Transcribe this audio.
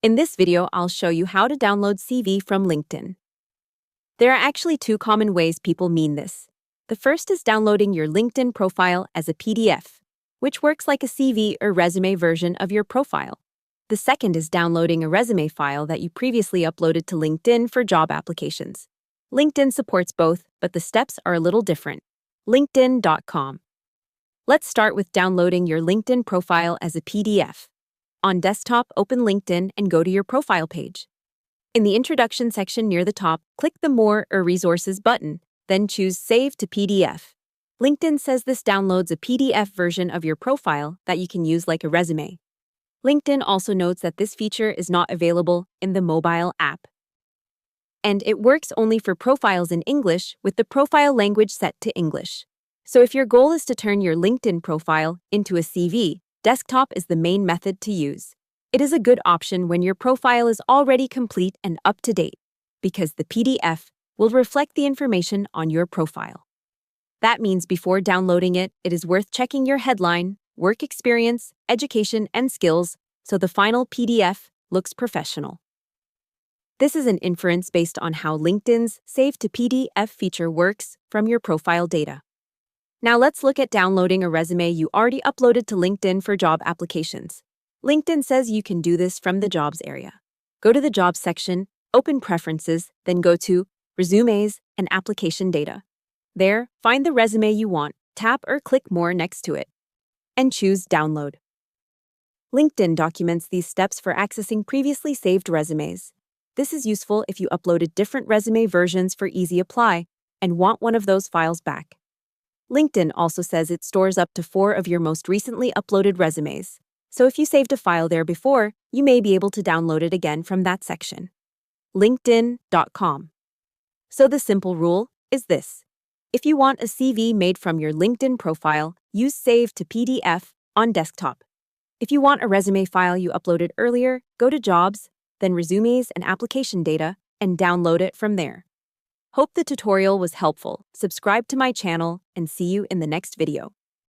In this video, I'll show you how to download CV from LinkedIn. There are actually two common ways people mean this. The first is downloading your LinkedIn profile as a PDF, which works like a CV or resume version of your profile. The second is downloading a resume file that you previously uploaded to LinkedIn for job applications. LinkedIn supports both, but the steps are a little different. LinkedIn.com. Let's start with downloading your LinkedIn profile as a PDF. On desktop, open LinkedIn and go to your profile page. In the introduction section near the top, click the More or Resources button, then choose Save to PDF. LinkedIn says this downloads a PDF version of your profile that you can use like a resume. LinkedIn also notes that this feature is not available in the mobile app. And it works only for profiles in English with the profile language set to English. So if your goal is to turn your LinkedIn profile into a CV, desktop is the main method to use. It is a good option when your profile is already complete and up to date, because the PDF will reflect the information on your profile. That means before downloading it, it is worth checking your headline, work experience, education, and skills so the final PDF looks professional. This is an inference based on how LinkedIn's Save to PDF feature works from your profile data. Now let's look at downloading a resume you already uploaded to LinkedIn for job applications. LinkedIn says you can do this from the Jobs area. Go to the Jobs section, open Preferences, then go to Resumes and Application Data. There, find the resume you want, tap or click More next to it, and choose Download. LinkedIn documents these steps for accessing previously saved resumes. This is useful if you uploaded different resume versions for easy apply and want one of those files back. LinkedIn also says it stores up to 4 of your most recently uploaded resumes. So if you saved a file there before, you may be able to download it again from that section. LinkedIn.com. So the simple rule is this. If you want a CV made from your LinkedIn profile, use Save to PDF on desktop. If you want a resume file you uploaded earlier, go to Jobs, then Resumes and Application Data, and download it from there. Hope the tutorial was helpful. Subscribe to my channel and see you in the next video.